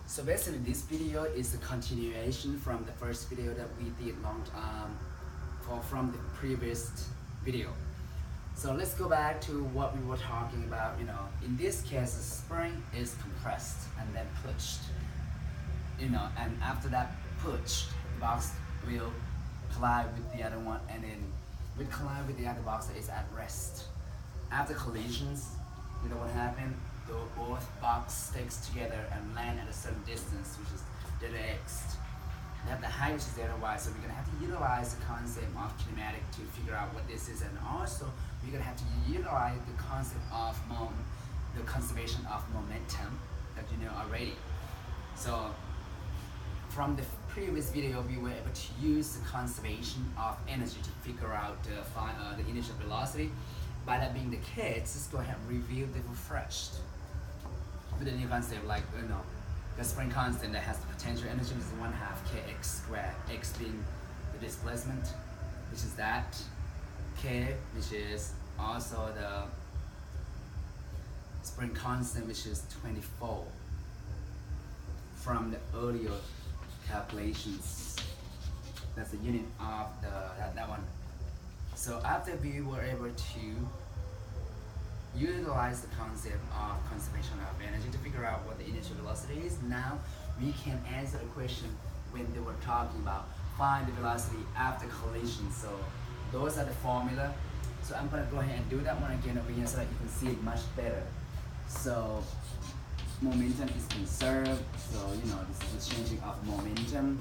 So basically this video is a continuation from the first video that we did from the previous video. So let's go back to what we were talking about. In this case, the spring is compressed and then pushed. And after that push, the box will collide with the other one, and then will collide with the other box that is at rest. After collisions, you know what happened? Both box sticks together and land at a certain distance, which is delta x. They have the height, which is delta y. So we're gonna have to utilize the concept of kinematic to figure out what this is, and also we're gonna have to utilize the concept of the conservation of momentum that you know already. So from the previous video, we were able to use the conservation of energy to figure out the initial velocity. By that being the case, let's go ahead and review the refreshed with a new concept, like the spring constant that has the potential energy is 1/2 kx squared, x being the displacement, which is that, k, which is also the spring constant, which is 24 from the earlier calculations. That's the unit of that one. So after we were able to utilize the concept of conservation of energy to figure out what the initial velocity is, now we can answer the question when they were talking about find the velocity after collision. So those are the formula. So I'm gonna go ahead and do that one again over here so that you can see it much better. So momentum is conserved, so this is the changing of momentum.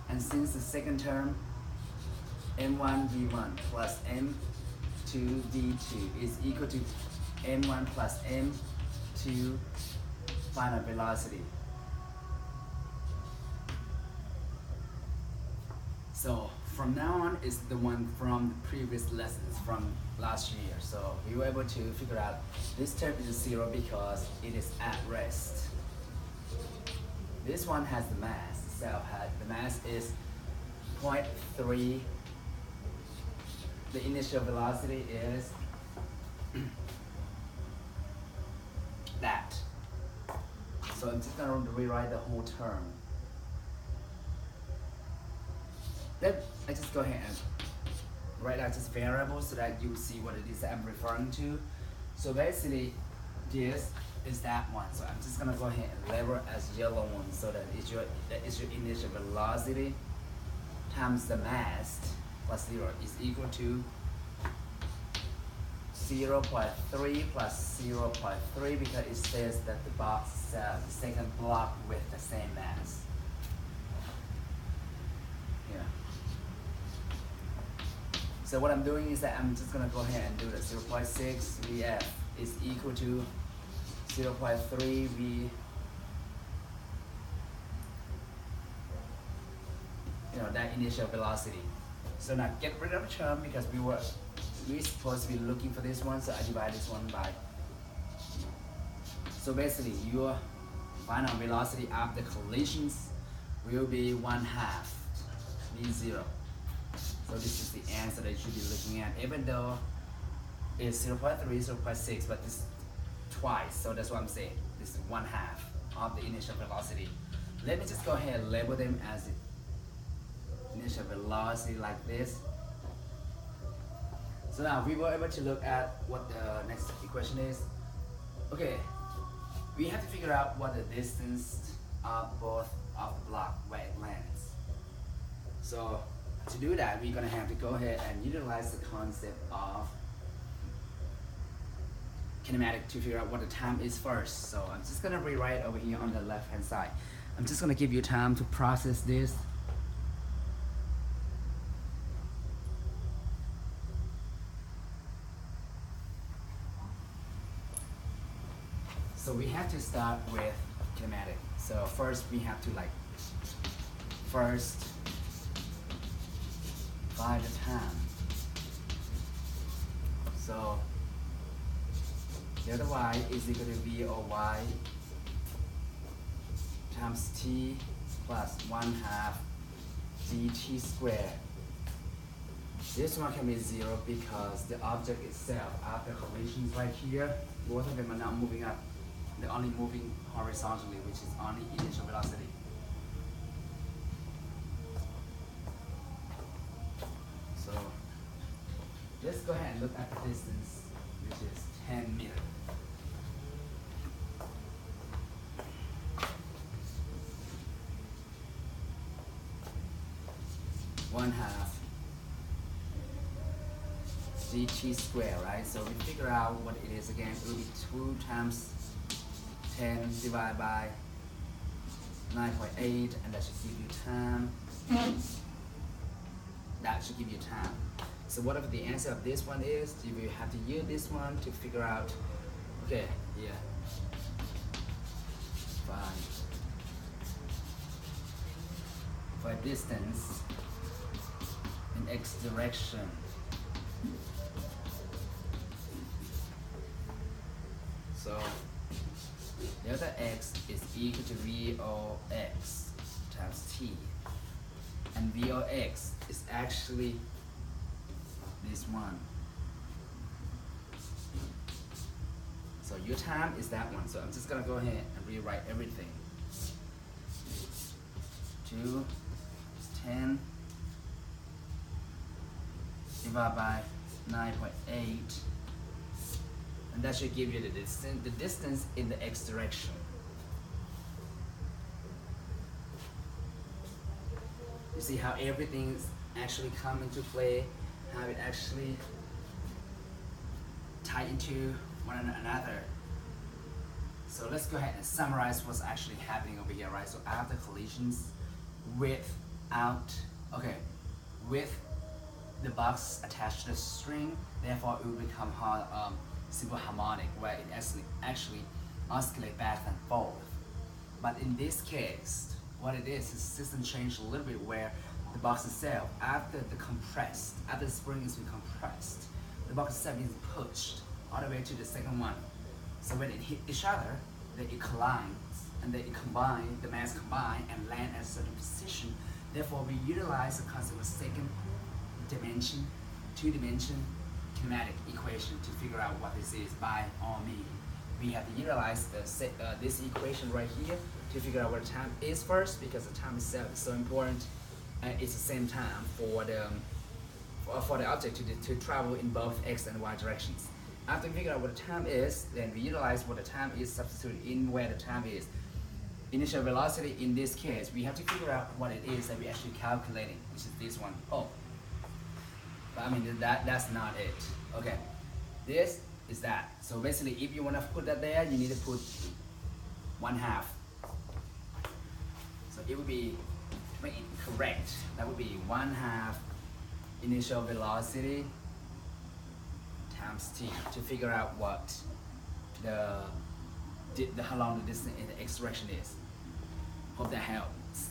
And since the second term, m1 v1 plus m2 v2 is equal to m1 plus m2 final velocity. So from now on is the one from the previous lessons from last year. So we were able to figure out this term is 0 because it is at rest. This one has the mass itself. The mass is 0.3. The initial velocity is that. So I'm just going to rewrite the whole term. Then I just go ahead and write out this variable so that you see what it is that I'm referring to. So basically, this is that one. So I'm just gonna go ahead and label it as yellow one, so that is your initial velocity times the mass plus 0 is equal to 0.3 plus 0.3, because it says that the box is the second block with the same mass. Yeah. So what I'm doing is that I'm just gonna go ahead and do the 0.6 VF is equal to 0.3 V, that initial velocity. So now get rid of the term because we're supposed to be looking for this one, so I divide this one by. So basically your final velocity after collisions will be 1/2 V0. So this is the answer that you should be looking at, even though it's 0.3, 0.6, but this twice, so that's what I'm saying. This is 1/2 of the initial velocity. Let me just go ahead and label them as the initial velocity like this. So now we were able to look at what the next equation is. Okay, we have to figure out what the distance of both of the block where it lands. So to do that, we're gonna have to go ahead and utilize the concept of kinematic to figure out what the time is first. So I'm just gonna rewrite over here on the left hand side. I'm just gonna give you time to process this. So we have to start with kinematic. So first we have to first find the time. So delta y is equal to v or y times t plus 1/2 dt squared This one can be 0 because the object itself, after collisions right here, both of them are not moving up. They're only moving horizontally, which is only initial velocity. So let's go ahead and look at the distance, which is 10 meters. One half gt squared, right? So we figure out what it is again. It will be 2 times 10 divided by 9.8, and that should give you time. That should give you time. So whatever the answer of this one is, you will have to use this one to figure out. Okay, yeah. 5 for distance in x direction. So delta x is equal to VOX times t, and VOX is actually this one. So your time is that one. So I'm just gonna go ahead and rewrite everything. 2 is 10 divided by 9.8, and that should give you the distance in the x direction. You see how everything's actually come into play, how it actually tie into one another. So let's go ahead and summarize what's actually happening over here, right? So after collisions with the box attached to the string, therefore it will become simple harmonic, where it actually oscillate back and forth. But in this case, what it is system changed a little bit, where the box itself, after the spring is compressed, the box itself is pushed all the way to the second one. So when it hit each other, then it collides, and then the mass combine and land at a certain position. Therefore, we utilize the concept of second dimension, 2-dimension kinematic equation to figure out what this is by all means. We have to utilize this equation right here to figure out what the time is first, because the time itself is so important, and it's the same time for the object to travel in both x and y directions. After we figure out what the time is, then we utilize what the time is, substitute in where the time is. Initial velocity in this case, we have to figure out what it is that we're actually calculating, which is this one. Oh, but I mean that's not it. Okay, this is that. So basically, if you want to put that there, you need to put 1/2. So it would be, to make it correct, that would be 1/2 initial velocity times t, to figure out what how long the distance in the x direction is. Hope that helps.